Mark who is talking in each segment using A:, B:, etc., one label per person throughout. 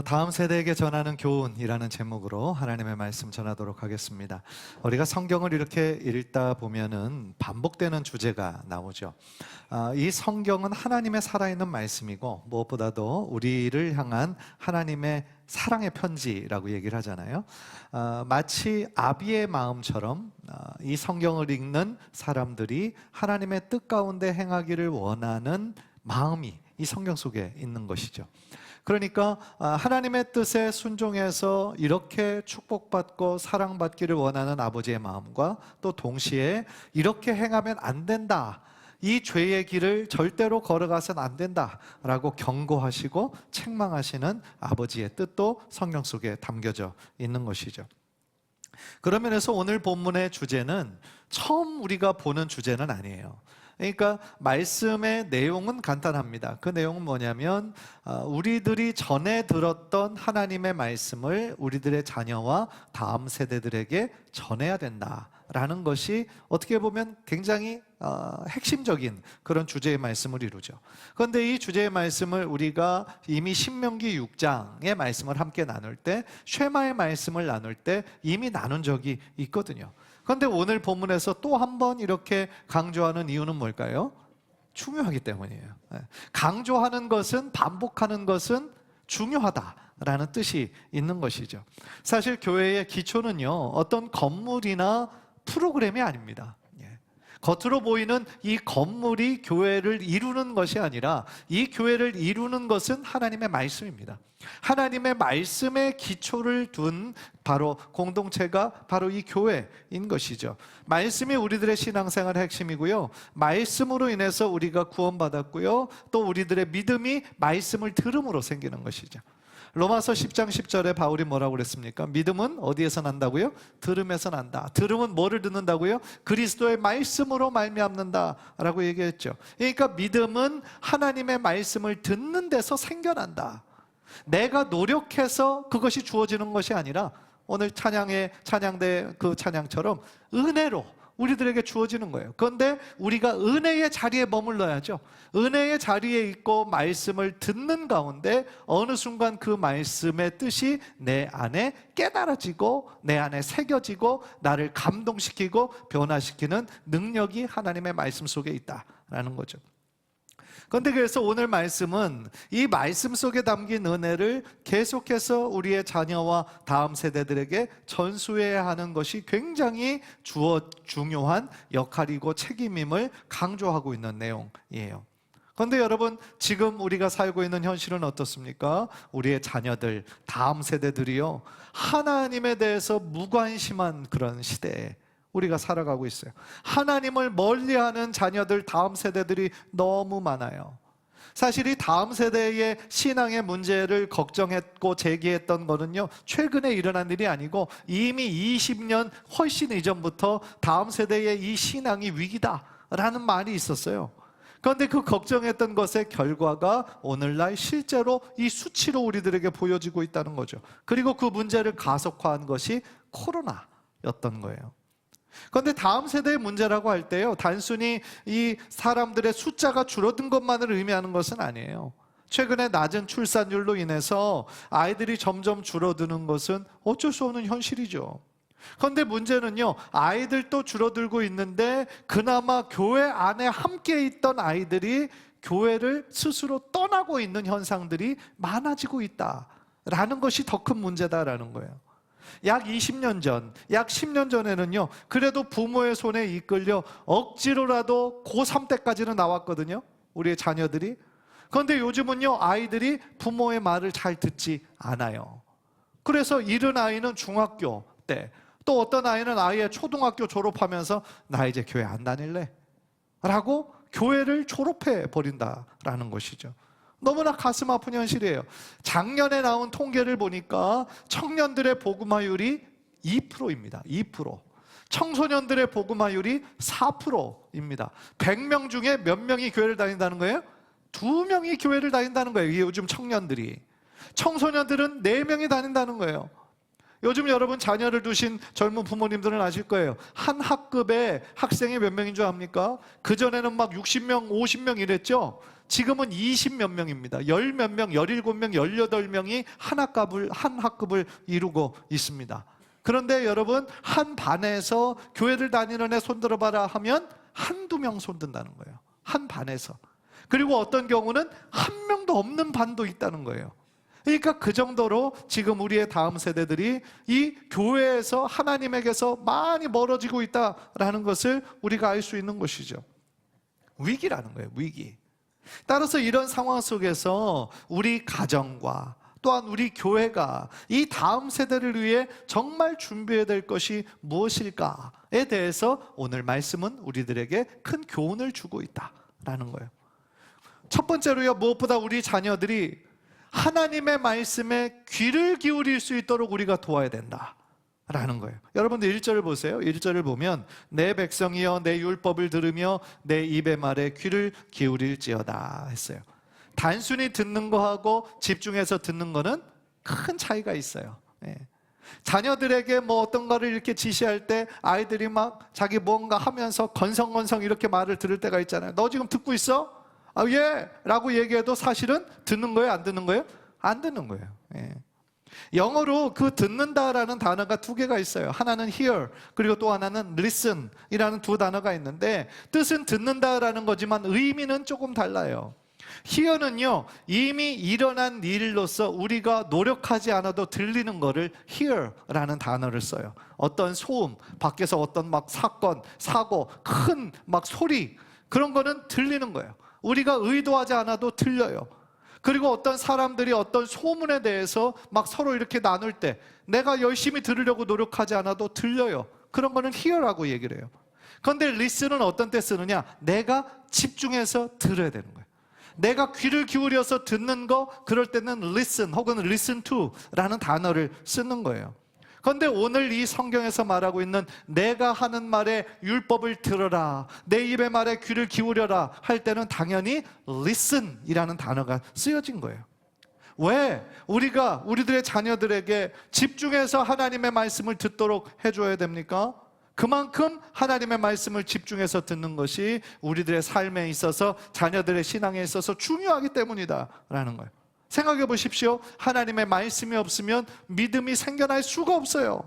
A: 다음 세대에게 전하는 교훈이라는 제목으로 하나님의 말씀 전하도록 하겠습니다. 우리가 성경을 이렇게 읽다 보면은 반복되는 주제가 나오죠. 이 성경은 하나님의 살아있는 말씀이고 무엇보다도 우리를 향한 하나님의 사랑의 편지라고 얘기를 하잖아요. 마치 아비의 마음처럼 이 성경을 읽는 사람들이 하나님의 뜻 가운데 행하기를 원하는 마음이 이 성경 속에 있는 것이죠. 그러니까 하나님의 뜻에 순종해서 이렇게 축복받고 사랑받기를 원하는 아버지의 마음과 또 동시에 이렇게 행하면 안 된다, 이 죄의 길을 절대로 걸어가서는 안 된다라고 경고하시고 책망하시는 아버지의 뜻도 성경 속에 담겨져 있는 것이죠. 그런 면에서 오늘 본문의 주제는 처음 우리가 보는 주제는 아니에요. 그러니까 말씀의 내용은 간단합니다. 그 내용은 뭐냐면 우리들이 전에 들었던 하나님의 말씀을 우리들의 자녀와 다음 세대들에게 전해야 된다라는 것이 어떻게 보면 굉장히 핵심적인 그런 주제의 말씀을 이루죠. 그런데 이 주제의 말씀을 우리가 이미 신명기 6장의 말씀을 함께 나눌 때, 쉐마의 말씀을 나눌 때 이미 나눈 적이 있거든요. 그런데 오늘 본문에서 또 한 번 이렇게 강조하는 이유는 뭘까요? 중요하기 때문이에요. 강조하는 것은, 반복하는 것은 중요하다라는 뜻이 있는 것이죠. 사실 교회의 기초는요, 어떤 건물이나 프로그램이 아닙니다. 겉으로 보이는 이 건물이 교회를 이루는 것이 아니라 이 교회를 이루는 것은 하나님의 말씀입니다. 하나님의 말씀에 기초를 둔 바로 공동체가 바로 이 교회인 것이죠. 말씀이 우리들의 신앙생활의 핵심이고요, 말씀으로 인해서 우리가 구원받았고요, 또 우리들의 믿음이 말씀을 들음으로 생기는 것이죠. 로마서 10장 10절에 바울이 뭐라고 그랬습니까? 믿음은 어디에서 난다고요? 들음에서 난다. 들음은 뭐를 듣는다고요? 그리스도의 말씀으로 말미암는다라고 얘기했죠. 그러니까 믿음은 하나님의 말씀을 듣는 데서 생겨난다. 내가 노력해서 그것이 주어지는 것이 아니라 오늘 찬양대 그 찬양처럼 은혜로 우리들에게 주어지는 거예요. 그런데 우리가 은혜의 자리에 머물러야죠. 은혜의 자리에 있고 말씀을 듣는 가운데 어느 순간 그 말씀의 뜻이 내 안에 깨달아지고 내 안에 새겨지고 나를 감동시키고 변화시키는 능력이 하나님의 말씀 속에 있다라는 거죠. 그런데 그래서 오늘 말씀은 이 말씀 속에 담긴 은혜를 계속해서 우리의 자녀와 다음 세대들에게 전수해야 하는 것이 굉장히 중요한 역할이고 책임임을 강조하고 있는 내용이에요. 그런데 여러분, 지금 우리가 살고 있는 현실은 어떻습니까? 우리의 자녀들, 다음 세대들이요, 하나님에 대해서 무관심한 그런 시대에 우리가 살아가고 있어요. 하나님을 멀리하는 자녀들, 다음 세대들이 너무 많아요. 사실 이 다음 세대의 신앙의 문제를 걱정했고 제기했던 거는요, 최근에 일어난 일이 아니고 이미 20년 훨씬 이전부터 다음 세대의 이 신앙이 위기다라는 말이 있었어요. 그런데 그 걱정했던 것의 결과가 오늘날 실제로 이 수치로 우리들에게 보여지고 있다는 거죠. 그리고 그 문제를 가속화한 것이 코로나였던 거예요. 그런데 다음 세대의 문제라고 할 때요, 단순히 이 사람들의 숫자가 줄어든 것만을 의미하는 것은 아니에요. 최근에 낮은 출산율로 인해서 아이들이 점점 줄어드는 것은 어쩔 수 없는 현실이죠. 그런데 문제는요, 아이들도 줄어들고 있는데 그나마 교회 안에 함께 있던 아이들이 교회를 스스로 떠나고 있는 현상들이 많아지고 있다라는 것이 더 큰 문제다라는 거예요. 약 20년 전, 약 10년 전에는요, 그래도 부모의 손에 이끌려 억지로라도 고3 때까지는 나왔거든요, 우리의 자녀들이. 그런데 요즘은요, 아이들이 부모의 말을 잘 듣지 않아요. 그래서 이른 아이는 중학교 때, 또 어떤 아이는 아예 초등학교 졸업하면서 나 이제 교회 안 다닐래 라고 교회를 졸업해 버린다라는 것이죠. 너무나 가슴 아픈 현실이에요. 작년에 나온 통계를 보니까 청년들의 복음화율이 2%입니다. 2%. 청소년들의 복음화율이 4%입니다. 100명 중에 몇 명이 교회를 다닌다는 거예요? 2명이 교회를 다닌다는 거예요. 이게 요즘 청년들이. 청소년들은 4명이 다닌다는 거예요. 요즘 여러분 자녀를 두신 젊은 부모님들은 아실 거예요. 한 학급에 학생이 몇 명인 줄 압니까? 그전에는 막 60명, 50명 이랬죠? 지금은 20 몇 명입니다. 10 몇 명, 17명, 18명이 한 학급을 이루고 있습니다. 그런데 여러분, 한 반에서 교회를 다니는 애 손들어봐라 하면 한두 명 손든다는 거예요. 한 반에서. 그리고 어떤 경우는 한 명도 없는 반도 있다는 거예요. 그러니까 그 정도로 지금 우리의 다음 세대들이 이 교회에서 하나님에게서 많이 멀어지고 있다라는 것을 우리가 알 수 있는 것이죠. 위기라는 거예요, 위기. 따라서 이런 상황 속에서 우리 가정과 또한 우리 교회가 이 다음 세대를 위해 정말 준비해야 될 것이 무엇일까에 대해서 오늘 말씀은 우리들에게 큰 교훈을 주고 있다라는 거예요. 첫 번째로요, 무엇보다 우리 자녀들이 하나님의 말씀에 귀를 기울일 수 있도록 우리가 도와야 된다라는 거예요. 여러분들 1절을 보세요. 1절을 보면 내 백성이여 내 율법을 들으며 내 입의 말에 귀를 기울일지어다 했어요. 단순히 듣는 거하고 집중해서 듣는 거는 큰 차이가 있어요. 자녀들에게 뭐 어떤 거를 이렇게 지시할 때 아이들이 막 자기 뭔가 하면서 건성건성 이렇게 말을 들을 때가 있잖아요. 너 지금 듣고 있어? 아, 예! 라고 얘기해도 사실은 듣는 거예요? 안 듣는 거예요? 안 듣는 거예요. 영어로 그 듣는다라는 단어가 두 개가 있어요. 하나는 hear, 그리고 또 하나는 listen 이라는 두 단어가 있는데 뜻은 듣는다라는 거지만 의미는 조금 달라요. hear는요, 이미 일어난 일로서 우리가 노력하지 않아도 들리는 거를 hear라는 단어를 써요. 어떤 소음, 밖에서 어떤 막 사건, 사고, 큰 막 소리, 그런 거는 들리는 거예요. 우리가 의도하지 않아도 들려요. 그리고 어떤 사람들이 어떤 소문에 대해서 막 서로 이렇게 나눌 때 내가 열심히 들으려고 노력하지 않아도 들려요. 그런 거는 hear라고 얘기를 해요. 그런데 listen은 어떤 때 쓰느냐? 내가 집중해서 들어야 되는 거예요. 내가 귀를 기울여서 듣는 거, 그럴 때는 listen 혹은 listen to 라는 단어를 쓰는 거예요. 그런데 오늘 이 성경에서 말하고 있는 내가 하는 말에 율법을 들어라, 내 입의 말에 귀를 기울여라 할 때는 당연히 listen 이라는 단어가 쓰여진 거예요. 왜? 우리가 우리들의 자녀들에게 집중해서 하나님의 말씀을 듣도록 해줘야 됩니까? 그만큼 하나님의 말씀을 집중해서 듣는 것이 우리들의 삶에 있어서 자녀들의 신앙에 있어서 중요하기 때문이다라는 거예요. 생각해 보십시오. 하나님의 말씀이 없으면 믿음이 생겨날 수가 없어요.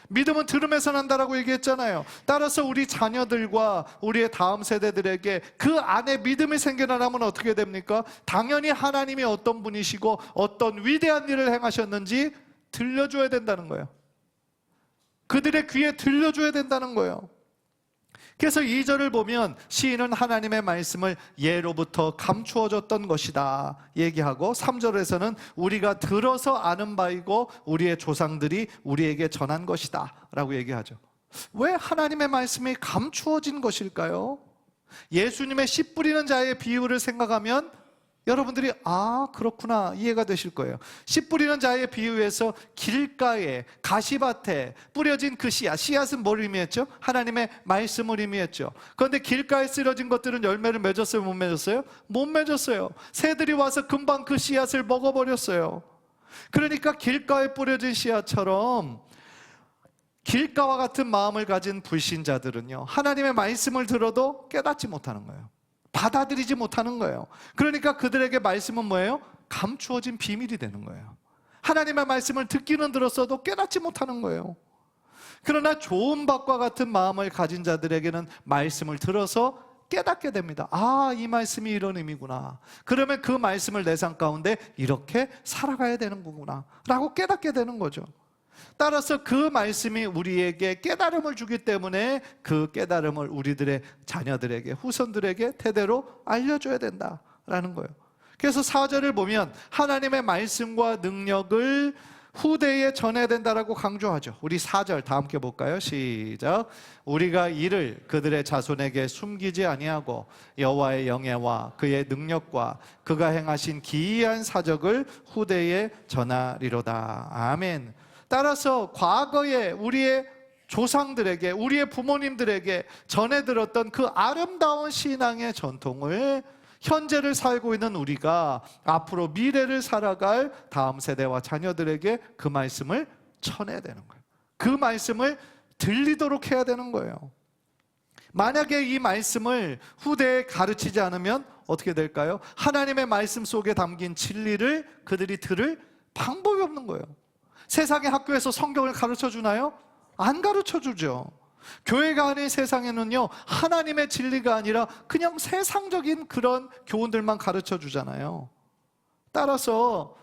A: 믿음은 들음에서 난다라고 얘기했잖아요. 따라서 우리 자녀들과 우리의 다음 세대들에게 그 안에 믿음이 생겨나려면 어떻게 됩니까? 당연히 하나님이 어떤 분이시고 어떤 위대한 일을 행하셨는지 들려줘야 된다는 거예요. 그들의 귀에 들려줘야 된다는 거예요. 그래서 2절을 보면 시인은 하나님의 말씀을 예로부터 감추어졌던 것이다 얘기하고 3절에서는 우리가 들어서 아는 바이고 우리의 조상들이 우리에게 전한 것이다 라고 얘기하죠. 왜 하나님의 말씀이 감추어진 것일까요? 예수님의 씨 뿌리는 자의 비유를 생각하면 여러분들이 그렇구나 이해가 되실 거예요. 씨 뿌리는 자의 비유에서 길가에 가시밭에 뿌려진 그 씨앗은 뭘 의미했죠? 하나님의 말씀을 의미했죠. 그런데 길가에 쓰러진 것들은 열매를 맺었어요? 못 맺었어요? 못 맺었어요. 새들이 와서 금방 그 씨앗을 먹어버렸어요. 그러니까 길가에 뿌려진 씨앗처럼 길가와 같은 마음을 가진 불신자들은요, 하나님의 말씀을 들어도 깨닫지 못하는 거예요. 받아들이지 못하는 거예요. 그러니까 그들에게 말씀은 뭐예요? 감추어진 비밀이 되는 거예요. 하나님의 말씀을 듣기는 들었어도 깨닫지 못하는 거예요. 그러나 좋은 밥과 같은 마음을 가진 자들에게는 말씀을 들어서 깨닫게 됩니다. 이 말씀이 이런 의미구나. 그러면 그 말씀을 내 삶 가운데 이렇게 살아가야 되는 거구나 라고 깨닫게 되는 거죠. 따라서 그 말씀이 우리에게 깨달음을 주기 때문에 그 깨달음을 우리들의 자녀들에게, 후손들에게 대대로 알려줘야 된다라는 거예요. 그래서 4절을 보면 하나님의 말씀과 능력을 후대에 전해야 된다라고 강조하죠. 우리 4절 다 함께 볼까요? 시작. 우리가 이를 그들의 자손에게 숨기지 아니하고 여호와의 영예와 그의 능력과 그가 행하신 기이한 사적을 후대에 전하리로다. 아멘. 따라서 과거에 우리의 조상들에게, 우리의 부모님들에게 전해 들었던 그 아름다운 신앙의 전통을 현재를 살고 있는 우리가 앞으로 미래를 살아갈 다음 세대와 자녀들에게 그 말씀을 전해야 되는 거예요. 그 말씀을 들리도록 해야 되는 거예요. 만약에 이 말씀을 후대에 가르치지 않으면 어떻게 될까요? 하나님의 말씀 속에 담긴 진리를 그들이 들을 방법이 없는 거예요. 세상의 학교에서 성경을 가르쳐 주나요? 안 가르쳐 주죠. 교회가 아닌 세상에는요, 하나님의 진리가 아니라 그냥 세상적인 그런 교훈들만 가르쳐 주잖아요. 따라서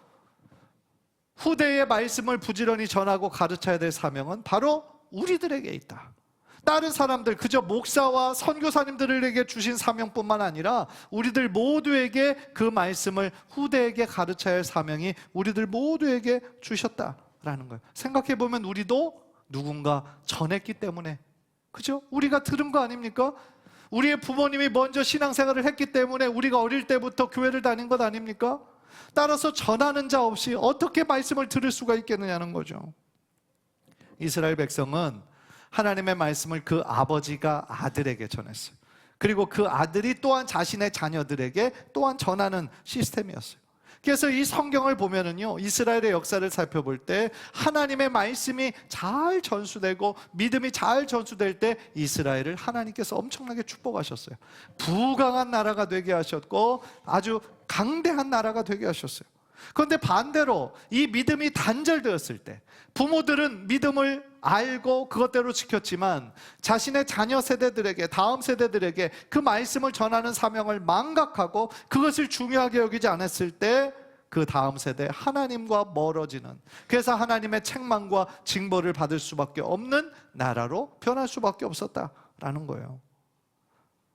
A: 후대의 말씀을 부지런히 전하고 가르쳐야 될 사명은 바로 우리들에게 있다. 다른 사람들, 그저 목사와 선교사님들에게 주신 사명뿐만 아니라 우리들 모두에게 그 말씀을 후대에게 가르쳐야 할 사명이 우리들 모두에게 주셨다라는 거예요. 생각해보면 우리도 누군가 전했기 때문에, 그죠? 우리가 들은 거 아닙니까? 우리의 부모님이 먼저 신앙생활을 했기 때문에 우리가 어릴 때부터 교회를 다닌 것 아닙니까? 따라서 전하는 자 없이 어떻게 말씀을 들을 수가 있겠느냐는 거죠. 이스라엘 백성은 하나님의 말씀을 그 아버지가 아들에게 전했어요. 그리고 그 아들이 또한 자신의 자녀들에게 또한 전하는 시스템이었어요. 그래서 이 성경을 보면은요, 이스라엘의 역사를 살펴볼 때 하나님의 말씀이 잘 전수되고 믿음이 잘 전수될 때 이스라엘을 하나님께서 엄청나게 축복하셨어요. 부강한 나라가 되게 하셨고 아주 강대한 나라가 되게 하셨어요. 그런데 반대로 이 믿음이 단절되었을 때, 부모들은 믿음을 알고 그것대로 지켰지만 자신의 자녀 세대들에게, 다음 세대들에게 그 말씀을 전하는 사명을 망각하고 그것을 중요하게 여기지 않았을 때 그 다음 세대 하나님과 멀어지는, 그래서 하나님의 책망과 징벌을 받을 수밖에 없는 나라로 변할 수밖에 없었다라는 거예요.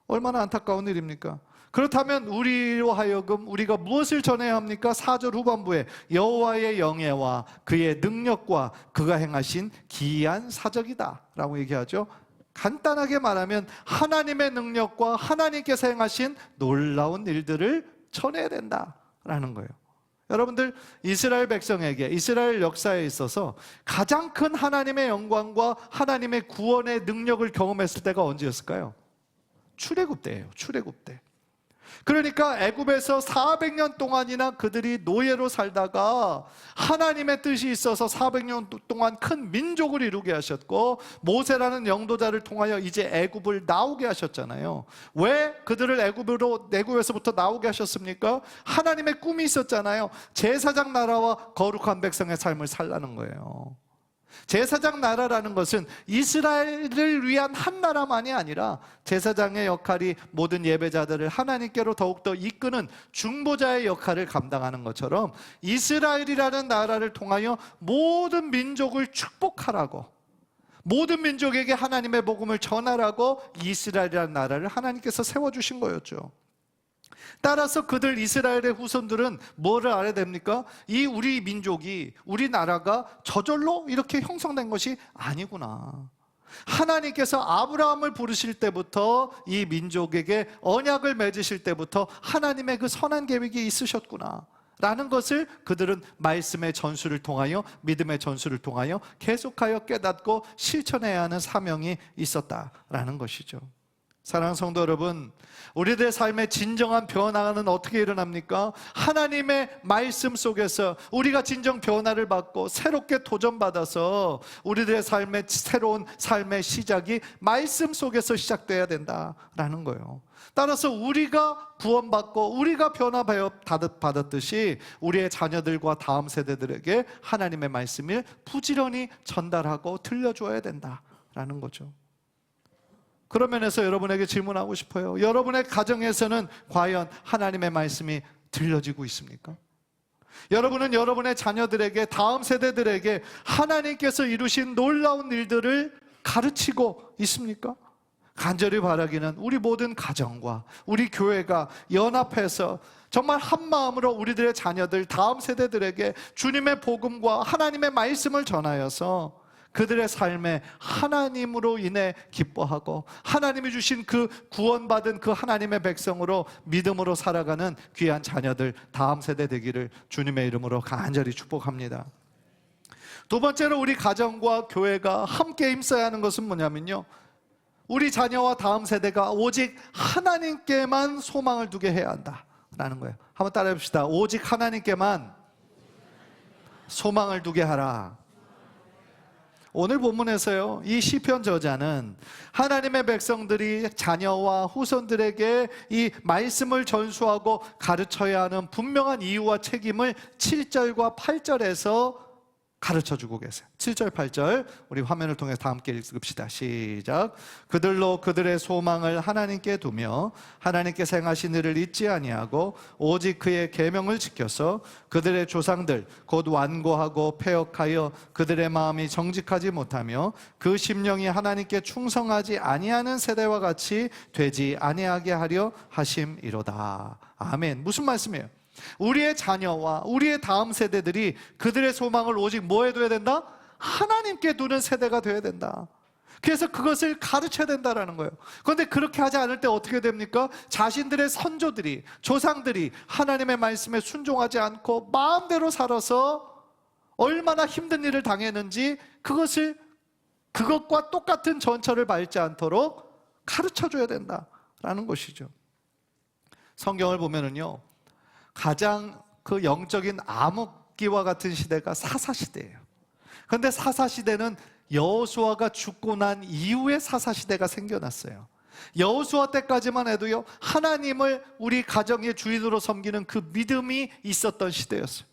A: 얼마나 안타까운 일입니까? 그렇다면 우리로 하여금 우리가 무엇을 전해야 합니까? 4절 후반부에 여호와의 영예와 그의 능력과 그가 행하신 기이한 사적이다 라고 얘기하죠. 간단하게 말하면 하나님의 능력과 하나님께서 행하신 놀라운 일들을 전해야 된다라는 거예요. 여러분들, 이스라엘 백성에게, 이스라엘 역사에 있어서 가장 큰 하나님의 영광과 하나님의 구원의 능력을 경험했을 때가 언제였을까요? 출애굽 때예요. 출애굽 때. 그러니까 애굽에서 400년 동안이나 그들이 노예로 살다가 하나님의 뜻이 있어서 400년 동안 큰 민족을 이루게 하셨고 모세라는 영도자를 통하여 이제 애굽을 나오게 하셨잖아요. 왜 그들을 애굽에서부터 나오게 하셨습니까? 하나님의 꿈이 있었잖아요. 제사장 나라와 거룩한 백성의 삶을 살라는 거예요. 제사장 나라라는 것은 이스라엘을 위한 한 나라만이 아니라 제사장의 역할이 모든 예배자들을 하나님께로 더욱더 이끄는 중보자의 역할을 감당하는 것처럼 이스라엘이라는 나라를 통하여 모든 민족을 축복하라고, 모든 민족에게 하나님의 복음을 전하라고 이스라엘이라는 나라를 하나님께서 세워주신 거였죠. 따라서 그들 이스라엘의 후손들은 뭐를 알아야 됩니까? 이 우리 민족이, 우리 나라가 저절로 이렇게 형성된 것이 아니구나. 하나님께서 아브라함을 부르실 때부터 이 민족에게 언약을 맺으실 때부터 하나님의 그 선한 계획이 있으셨구나 라는 것을 그들은 말씀의 전수를 통하여, 믿음의 전수를 통하여 계속하여 깨닫고 실천해야 하는 사명이 있었다라는 것이죠. 사랑하는 성도 여러분, 우리들의 삶의 진정한 변화는 어떻게 일어납니까? 하나님의 말씀 속에서 우리가 진정 변화를 받고 새롭게 도전받아서 우리들의 삶의 새로운 삶의 시작이 말씀 속에서 시작돼야 된다라는 거예요. 따라서 우리가 구원받고 우리가 변화받았듯이 우리의 자녀들과 다음 세대들에게 하나님의 말씀을 부지런히 전달하고 들려줘야 된다라는 거죠. 그런 면에서 여러분에게 질문하고 싶어요. 여러분의 가정에서는 과연 하나님의 말씀이 들려지고 있습니까? 여러분은 여러분의 자녀들에게, 다음 세대들에게 하나님께서 이루신 놀라운 일들을 가르치고 있습니까? 간절히 바라기는 우리 모든 가정과 우리 교회가 연합해서 정말 한 마음으로 우리들의 자녀들, 다음 세대들에게 주님의 복음과 하나님의 말씀을 전하여서 그들의 삶에 하나님으로 인해 기뻐하고 하나님이 주신 그 구원받은 그 하나님의 백성으로 믿음으로 살아가는 귀한 자녀들, 다음 세대 되기를 주님의 이름으로 간절히 축복합니다. 두 번째로 우리 가정과 교회가 함께 힘써야 하는 것은 뭐냐면요, 우리 자녀와 다음 세대가 오직 하나님께만 소망을 두게 해야 한다라는 거예요. 한번 따라해 봅시다. 오직 하나님께만 소망을 두게 하라. 오늘 본문에서요, 이 시편 저자는 하나님의 백성들이 자녀와 후손들에게 이 말씀을 전수하고 가르쳐야 하는 분명한 이유와 책임을 7절과 8절에서 가르쳐주고 계세요. 7절 8절 우리 화면을 통해서 다 함께 읽읍시다. 시작. 그들로 그들의 소망을 하나님께 두며 하나님께서 행하신 일을 잊지 아니하고 오직 그의 계명을 지켜서 그들의 조상들 곧 완고하고 패역하여 그들의 마음이 정직하지 못하며 그 심령이 하나님께 충성하지 아니하는 세대와 같이 되지 아니하게 하려 하심이로다. 아멘. 무슨 말씀이에요? 우리의 자녀와 우리의 다음 세대들이 그들의 소망을 오직 뭐에 둬야 된다? 하나님께 두는 세대가 되어야 된다. 그래서 그것을 가르쳐야 된다는 거예요. 그런데 그렇게 하지 않을 때 어떻게 됩니까? 자신들의 선조들이, 조상들이 하나님의 말씀에 순종하지 않고 마음대로 살아서 얼마나 힘든 일을 당했는지 그것과 똑같은 전철을 밟지 않도록 가르쳐줘야 된다라는 것이죠. 성경을 보면은요, 가장 그 영적인 암흑기와 같은 시대가 사사시대예요. 그런데 사사시대는 여호수아가 죽고 난 이후에 사사시대가 생겨났어요. 여호수아 때까지만 해도요, 하나님을 우리 가정의 주인으로 섬기는 그 믿음이 있었던 시대였어요.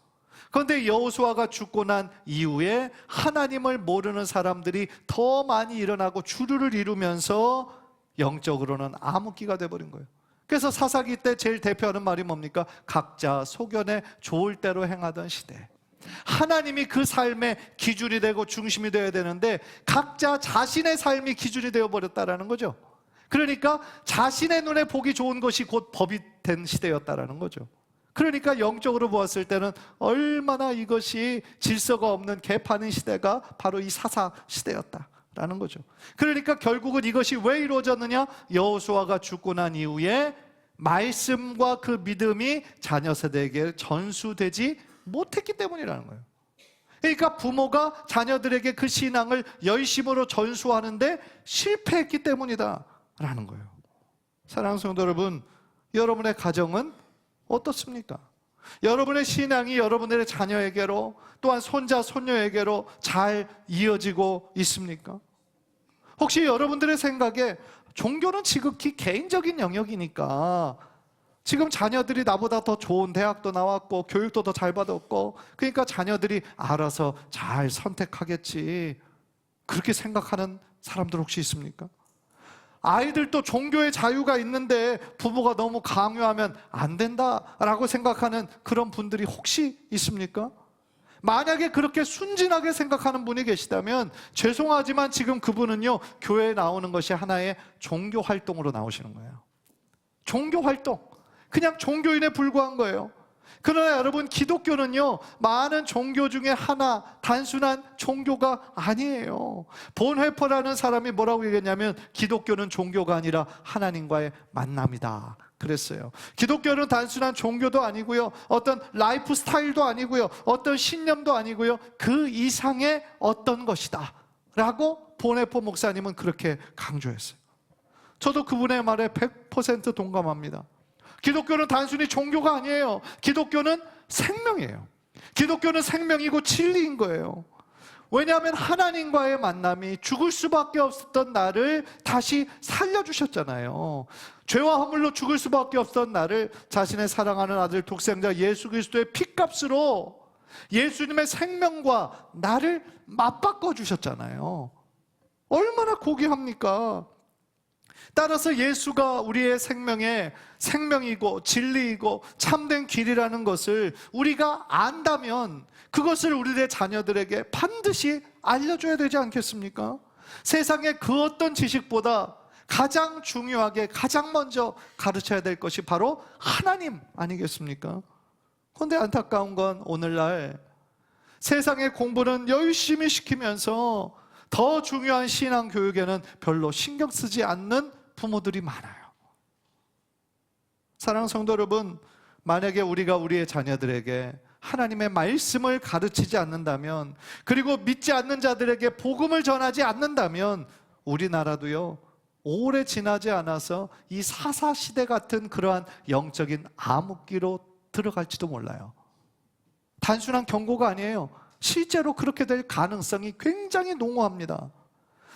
A: 그런데 여호수아가 죽고 난 이후에 하나님을 모르는 사람들이 더 많이 일어나고 주류를 이루면서 영적으로는 암흑기가 돼버린 거예요. 그래서 사사기 때 제일 대표하는 말이 뭡니까? 각자 소견에 좋을 대로 행하던 시대. 하나님이 그 삶의 기준이 되고 중심이 되어야 되는데 각자 자신의 삶이 기준이 되어버렸다는 거죠. 그러니까 자신의 눈에 보기 좋은 것이 곧 법이 된 시대였다는 거죠. 그러니까 영적으로 보았을 때는 얼마나 이것이 질서가 없는 개판인 시대가 바로 이 사사 시대였다 라는 거죠. 그러니까 결국은 이것이 왜 이루어졌느냐? 여호수아가 죽고 난 이후에 말씀과 그 믿음이 자녀 세대에게 전수되지 못했기 때문이라는 거예요. 그러니까 부모가 자녀들에게 그 신앙을 열심으로 전수하는데 실패했기 때문이다 라는 거예요. 사랑하는 성도 여러분, 여러분의 가정은 어떻습니까? 여러분의 신앙이 여러분들의 자녀에게로 또한 손자, 손녀에게로 잘 이어지고 있습니까? 혹시 여러분들의 생각에 종교는 지극히 개인적인 영역이니까 지금 자녀들이 나보다 더 좋은 대학도 나왔고 교육도 더 잘 받았고 그러니까 자녀들이 알아서 잘 선택하겠지, 그렇게 생각하는 사람들 혹시 있습니까? 아이들도 종교의 자유가 있는데 부모가 너무 강요하면 안 된다라고 생각하는 그런 분들이 혹시 있습니까? 만약에 그렇게 순진하게 생각하는 분이 계시다면 죄송하지만 지금 그분은요, 교회에 나오는 것이 하나의 종교 활동으로 나오시는 거예요. 종교 활동, 그냥 종교인에 불과한 거예요. 그러나 여러분, 기독교는요, 많은 종교 중에 하나, 단순한 종교가 아니에요. 본회퍼라는 사람이 뭐라고 얘기했냐면 기독교는 종교가 아니라 하나님과의 만남이다 그랬어요. 기독교는 단순한 종교도 아니고요, 어떤 라이프 스타일도 아니고요, 어떤 신념도 아니고요, 그 이상의 어떤 것이다 라고 본회퍼 목사님은 그렇게 강조했어요. 저도 그분의 말에 100% 동감합니다. 기독교는 단순히 종교가 아니에요. 기독교는 생명이에요. 기독교는 생명이고 진리인 거예요. 왜냐하면 하나님과의 만남이 죽을 수밖에 없었던 나를 다시 살려주셨잖아요. 죄와 허물로 죽을 수밖에 없었던 나를 자신의 사랑하는 아들 독생자 예수 그리스도의 피값으로 예수님의 생명과 나를 맞바꿔 주셨잖아요. 얼마나 고귀합니까? 따라서 예수가 우리의 생명의 생명이고 진리이고 참된 길이라는 것을 우리가 안다면 그것을 우리의 자녀들에게 반드시 알려줘야 되지 않겠습니까? 세상의 그 어떤 지식보다 가장 중요하게 가장 먼저 가르쳐야 될 것이 바로 하나님 아니겠습니까? 그런데 안타까운 건 오늘날 세상의 공부는 열심히 시키면서 더 중요한 신앙 교육에는 별로 신경 쓰지 않는 부모들이 많아요. 사랑하는 성도 여러분, 만약에 우리가 우리의 자녀들에게 하나님의 말씀을 가르치지 않는다면, 그리고 믿지 않는 자들에게 복음을 전하지 않는다면 우리나라도요, 오래 지나지 않아서 이 사사시대 같은 그러한 영적인 암흑기로 들어갈지도 몰라요. 단순한 경고가 아니에요. 실제로 그렇게 될 가능성이 굉장히 농후합니다.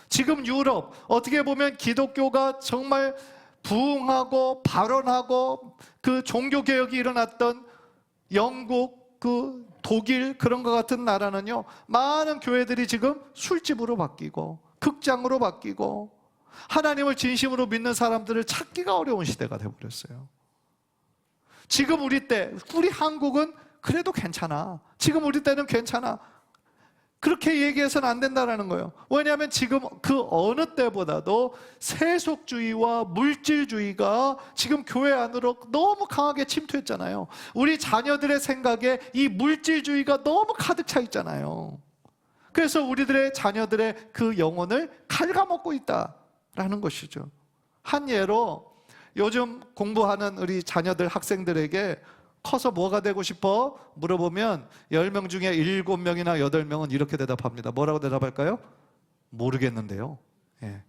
A: 지금 유럽, 어떻게 보면 기독교가 정말 부흥하고 발원하고 그 종교개혁이 일어났던 영국, 그 독일 그런 것 같은 나라는요, 많은 교회들이 지금 술집으로 바뀌고 극장으로 바뀌고 하나님을 진심으로 믿는 사람들을 찾기가 어려운 시대가 되어버렸어요. 지금 우리 때, 우리 한국은 그래도 괜찮아. 지금 우리 때는 괜찮아. 그렇게 얘기해서는 안 된다는 거예요. 왜냐하면 지금 그 어느 때보다도 세속주의와 물질주의가 지금 교회 안으로 너무 강하게 침투했잖아요. 우리 자녀들의 생각에 이 물질주의가 너무 가득 차 있잖아요. 그래서 우리들의 자녀들의 그 영혼을 갉아먹고 있다라는 것이죠. 한 예로 요즘 공부하는 우리 자녀들, 학생들에게 커서 뭐가 되고 싶어? 물어보면 10명 중에 7명이나 8명은 이렇게 대답합니다. 뭐라고 대답할까요? 모르겠는데요. 예.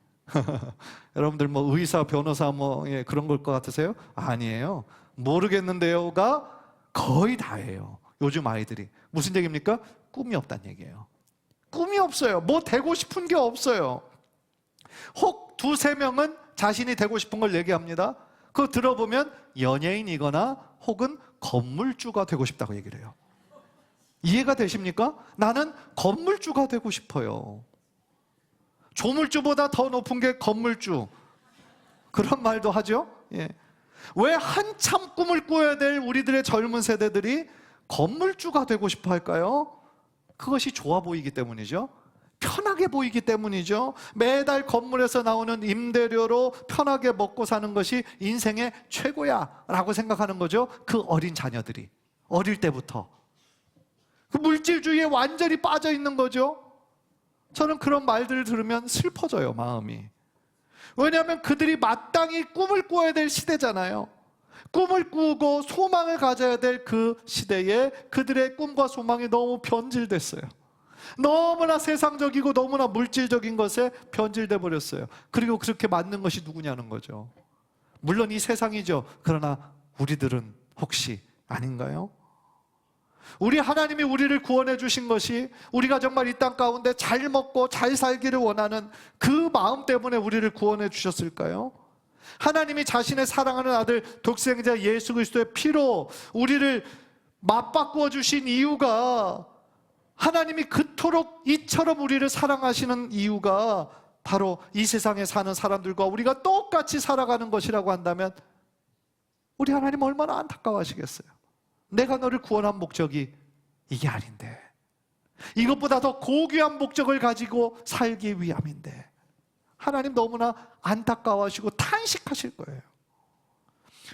A: 여러분들 뭐 의사, 변호사 뭐 그런 걸 것 같으세요? 아니에요. 모르겠는데요가 거의 다예요. 요즘 아이들이. 무슨 얘기입니까? 꿈이 없다는 얘기예요. 꿈이 없어요. 뭐 되고 싶은 게 없어요. 혹 2-3명은 자신이 되고 싶은 걸 얘기합니다. 그거 들어보면 연예인이거나 혹은 건물주가 되고 싶다고 얘기를 해요. 이해가 되십니까? 나는 건물주가 되고 싶어요. 조물주보다 더 높은 게 건물주. 그런 말도 하죠. 예. 왜 한참 꿈을 꿔야 될 우리들의 젊은 세대들이 건물주가 되고 싶어 할까요? 그것이 좋아 보이기 때문이죠. 편하게 보이기 때문이죠. 매달 건물에서 나오는 임대료로 편하게 먹고 사는 것이 인생의 최고야 라고 생각하는 거죠. 그 어린 자녀들이 어릴 때부터 그 물질주의에 완전히 빠져 있는 거죠. 저는 그런 말들을 들으면 슬퍼져요, 마음이. 왜냐하면 그들이 마땅히 꿈을 꿔야 될 시대잖아요. 꿈을 꾸고 소망을 가져야 될 그 시대에 그들의 꿈과 소망이 너무 변질됐어요. 너무나 세상적이고 너무나 물질적인 것에 변질돼 버렸어요. 그리고 그렇게 맞는 것이 누구냐는 거죠. 물론 이 세상이죠. 그러나 우리들은 혹시 아닌가요? 우리 하나님이 우리를 구원해 주신 것이 우리가 정말 이 땅 가운데 잘 먹고 잘 살기를 원하는 그 마음 때문에 우리를 구원해 주셨을까요? 하나님이 자신의 사랑하는 아들 독생자 예수 그리스도의 피로 우리를 맞바꾸어 주신 이유가, 하나님이 그토록 이처럼 우리를 사랑하시는 이유가 바로 이 세상에 사는 사람들과 우리가 똑같이 살아가는 것이라고 한다면 우리 하나님 얼마나 안타까워하시겠어요. 내가 너를 구원한 목적이 이게 아닌데, 이것보다 더 고귀한 목적을 가지고 살기 위함인데, 하나님 너무나 안타까워하시고 탄식하실 거예요.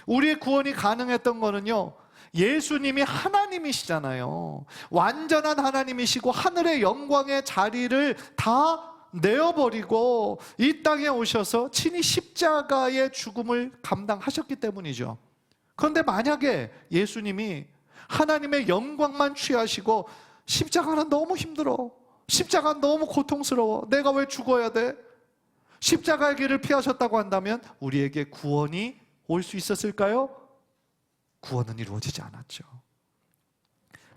A: 우리의 구원이 가능했던 거는요, 예수님이 하나님이시잖아요. 완전한 하나님이시고 하늘의 영광의 자리를 다 내어버리고 이 땅에 오셔서 친히 십자가의 죽음을 감당하셨기 때문이죠. 그런데 만약에 예수님이 하나님의 영광만 취하시고 십자가는 너무 힘들어, 십자가는 너무 고통스러워, 내가 왜 죽어야 돼? 십자가의 길을 피하셨다고 한다면 우리에게 구원이 올 수 있었을까요? 구원은 이루어지지 않았죠.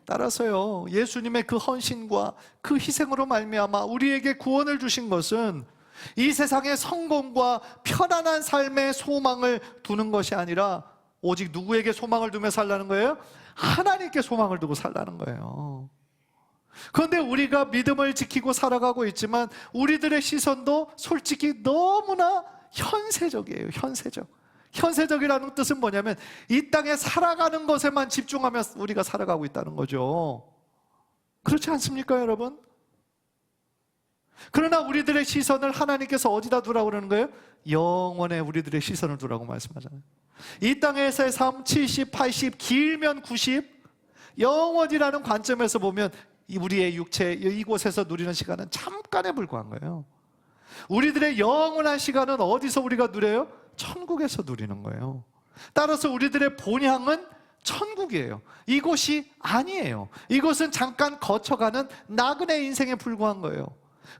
A: 따라서요, 예수님의 그 헌신과 그 희생으로 말미암아 우리에게 구원을 주신 것은 이 세상의 성공과 편안한 삶의 소망을 두는 것이 아니라 오직 누구에게 소망을 두며 살라는 거예요? 하나님께 소망을 두고 살라는 거예요. 그런데 우리가 믿음을 지키고 살아가고 있지만 우리들의 시선도 솔직히 너무나 현세적이에요. 현세적이라는 뜻은 뭐냐면 이 땅에 살아가는 것에만 집중하며 우리가 살아가고 있다는 거죠. 그렇지 않습니까, 여러분? 그러나 우리들의 시선을 하나님께서 어디다 두라고 그러는 거예요? 영원에 우리들의 시선을 두라고 말씀하잖아요. 이 땅에서의 삶 70, 80, 길면 90, 영원이라는 관점에서 보면 우리의 육체 이곳에서 누리는 시간은 잠깐에 불과한 거예요. 우리들의 영원한 시간은 어디서 우리가 누려요? 천국에서 누리는 거예요. 따라서 우리들의 본향은 천국이에요. 이곳이 아니에요. 이곳은 잠깐 거쳐가는 나그네 인생에 불과한 거예요.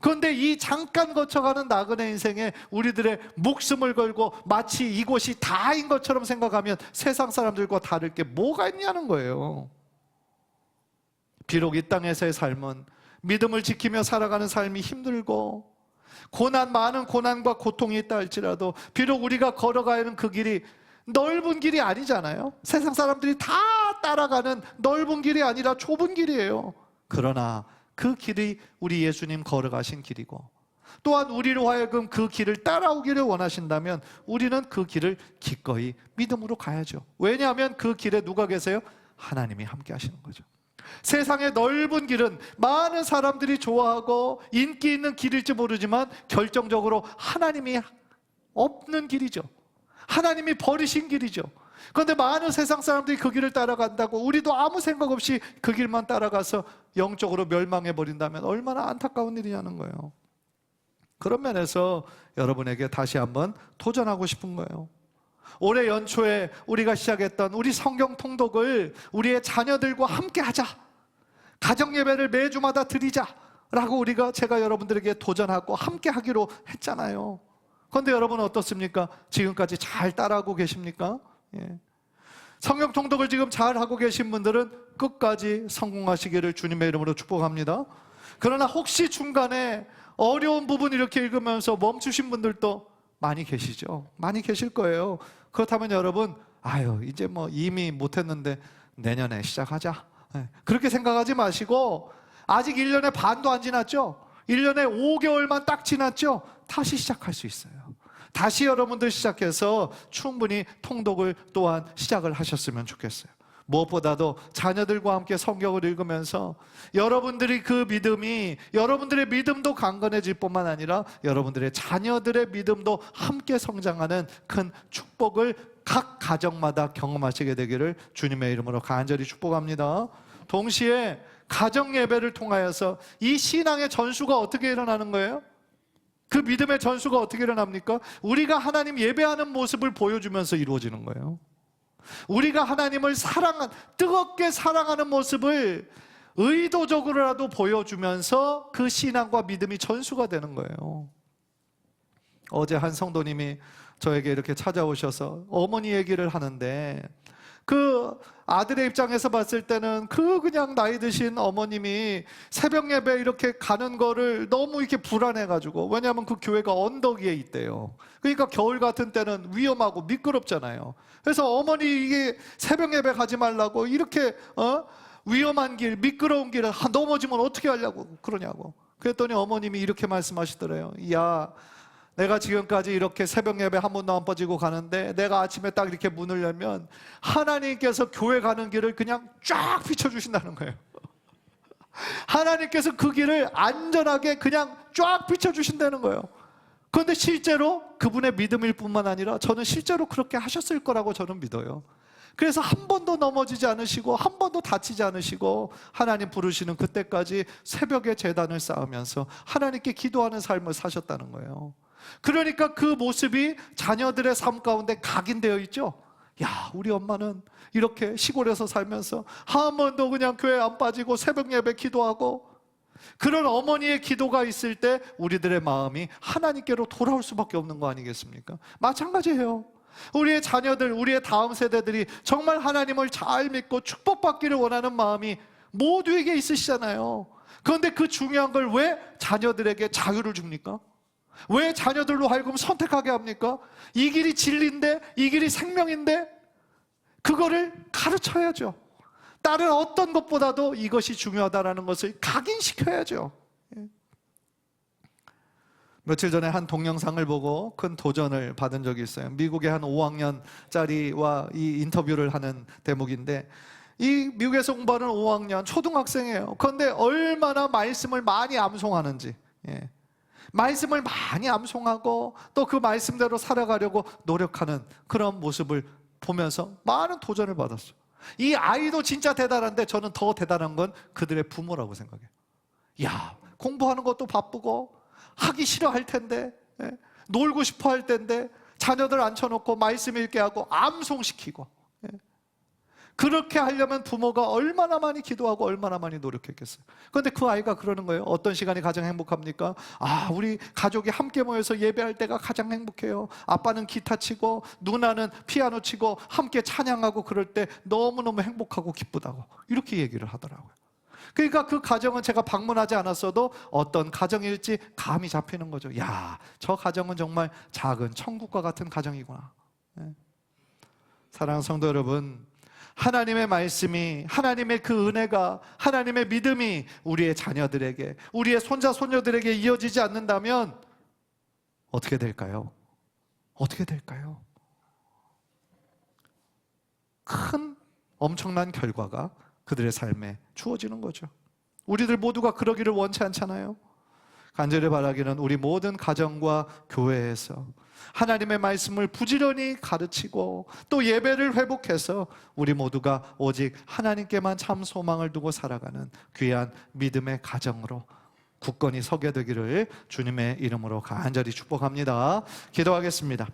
A: 그런데 이 잠깐 거쳐가는 나그네 인생에 우리들의 목숨을 걸고 마치 이곳이 다인 것처럼 생각하면 세상 사람들과 다를 게 뭐가 있냐는 거예요. 비록 이 땅에서의 삶은 믿음을 지키며 살아가는 삶이 힘들고 많은 고난과 고통이 있다 할지라도 비록 우리가 걸어가야 하는 그 길이 넓은 길이 아니잖아요. 세상 사람들이 다 따라가는 넓은 길이 아니라 좁은 길이에요. 그러나 그 길이 우리 예수님 걸어가신 길이고 또한 우리로 하여금 그 길을 따라오기를 원하신다면 우리는 그 길을 기꺼이 믿음으로 가야죠. 왜냐하면 그 길에 누가 계세요? 하나님이 함께 하시는 거죠. 세상의 넓은 길은 많은 사람들이 좋아하고 인기 있는 길일지 모르지만 결정적으로 하나님이 없는 길이죠. 하나님이 버리신 길이죠. 그런데 많은 세상 사람들이 그 길을 따라간다고 우리도 아무 생각 없이 그 길만 따라가서 영적으로 멸망해 버린다면 얼마나 안타까운 일이냐는 거예요. 그런 면에서 여러분에게 다시 한번 도전하고 싶은 거예요. 올해 연초에 우리가 시작했던 우리 성경 통독을 우리의 자녀들과 함께 하자, 가정 예배를 매주마다 드리자 라고 제가 여러분들에게 도전하고 함께 하기로 했잖아요. 그런데 여러분 어떻습니까? 지금까지 잘 따라하고 계십니까? 예. 성경 통독을 지금 잘 하고 계신 분들은 끝까지 성공하시기를 주님의 이름으로 축복합니다. 그러나 혹시 중간에 어려운 부분 이렇게 읽으면서 멈추신 분들도 많이 계시죠. 많이 계실 거예요. 그렇다면 여러분, 이제 이미 못했는데 내년에 시작하자, 그렇게 생각하지 마시고 아직 1년의 반도 안 지났죠. 1년에 5개월만 딱 지났죠. 다시 시작할 수 있어요. 다시 여러분들 시작해서 충분히 통독을 또한 시작을 하셨으면 좋겠어요. 무엇보다도 자녀들과 함께 성경을 읽으면서 여러분들이 그 믿음이 여러분들의 믿음도 강건해질 뿐만 아니라 여러분들의 자녀들의 믿음도 함께 성장하는 큰 축복을 각 가정마다 경험하시게 되기를 주님의 이름으로 간절히 축복합니다. 동시에 가정 예배를 통하여서 이 신앙의 전수가 어떻게 일어나는 거예요? 그 믿음의 전수가 어떻게 일어납니까? 우리가 하나님 예배하는 모습을 보여주면서 이루어지는 거예요. 우리가 하나님을 뜨겁게 사랑하는 모습을 의도적으로라도 보여주면서 그 신앙과 믿음이 전수가 되는 거예요. 어제 한 성도님이 저에게 이렇게 찾아오셔서 어머니 얘기를 하는데 그 아들의 입장에서 봤을 때는 그냥 나이 드신 어머님이 새벽 예배 이렇게 가는 거를 너무 이렇게 불안해가지고, 왜냐하면 그 교회가 언덕 위에 있대요. 그러니까 겨울 같은 때는 위험하고 미끄럽잖아요. 그래서 어머니 이게 새벽 예배 가지 말라고 이렇게 위험한 길, 미끄러운 길을 넘어지면 어떻게 하려고 그러냐고. 그랬더니 어머님이 이렇게 말씀하시더래요. 야, 내가 지금까지 이렇게 새벽 예배 한 번도 안 빠지고 가는데 내가 아침에 딱 이렇게 문을 열면 하나님께서 교회 가는 길을 그냥 쫙 비춰주신다는 거예요. 하나님께서 그 길을 안전하게 그냥 쫙 비춰주신다는 거예요. 그런데 실제로 그분의 믿음일 뿐만 아니라 저는 실제로 그렇게 하셨을 거라고 저는 믿어요. 그래서 한 번도 넘어지지 않으시고 한 번도 다치지 않으시고 하나님 부르시는 그때까지 새벽에 제단을 쌓으면서 하나님께 기도하는 삶을 사셨다는 거예요. 그러니까 그 모습이 자녀들의 삶 가운데 각인되어 있죠. 야, 우리 엄마는 이렇게 시골에서 살면서 한 번도 그냥 교회 안 빠지고 새벽 예배 기도하고, 그런 어머니의 기도가 있을 때 우리들의 마음이 하나님께로 돌아올 수밖에 없는 거 아니겠습니까? 마찬가지예요. 우리의 자녀들, 우리의 다음 세대들이 정말 하나님을 잘 믿고 축복받기를 원하는 마음이 모두에게 있으시잖아요. 그런데 그 중요한 걸 왜 자녀들에게 자유를 줍니까? 왜 자녀들로 하여금 선택하게 합니까? 이 길이 진리인데, 이 길이 생명인데 그거를 가르쳐야죠. 다른 어떤 것보다도 이것이 중요하다는 것을 각인시켜야죠. 며칠 전에 한 동영상을 보고 큰 도전을 받은 적이 있어요. 미국의 한 5학년짜리와 이 인터뷰를 하는 대목인데, 이 미국에서 공부하는 5학년 초등학생이에요. 그런데 얼마나 말씀을 많이 암송하는지, 말씀을 많이 암송하고 또 그 말씀대로 살아가려고 노력하는 그런 모습을 보면서 많은 도전을 받았어요. 이 아이도 진짜 대단한데 저는 더 대단한 건 그들의 부모라고 생각해요. 야, 공부하는 것도 바쁘고 하기 싫어할 텐데, 놀고 싶어 할 텐데 자녀들 앉혀놓고 말씀 읽게 하고 암송시키고, 그렇게 하려면 부모가 얼마나 많이 기도하고 얼마나 많이 노력했겠어요. 그런데 그 아이가 그러는 거예요. 어떤 시간이 가장 행복합니까? 우리 가족이 함께 모여서 예배할 때가 가장 행복해요. 아빠는 기타 치고 누나는 피아노 치고 함께 찬양하고 그럴 때 너무너무 행복하고 기쁘다고 이렇게 얘기를 하더라고요. 그러니까 그 가정은 제가 방문하지 않았어도 어떤 가정일지 감이 잡히는 거죠. 야, 저 가정은 정말 작은 천국과 같은 가정이구나. 네. 사랑하는 성도 여러분, 하나님의 말씀이, 하나님의 그 은혜가, 하나님의 믿음이 우리의 자녀들에게, 우리의 손자 손녀들에게 이어지지 않는다면 어떻게 될까요? 어떻게 될까요? 큰 엄청난 결과가 그들의 삶에 주어지는 거죠. 우리들 모두가 그러기를 원치 않잖아요. 간절히 바라기는 우리 모든 가정과 교회에서 하나님의 말씀을 부지런히 가르치고 또 예배를 회복해서 우리 모두가 오직 하나님께만 참 소망을 두고 살아가는 귀한 믿음의 가정으로 굳건히 서게 되기를 주님의 이름으로 간절히 축복합니다. 기도하겠습니다.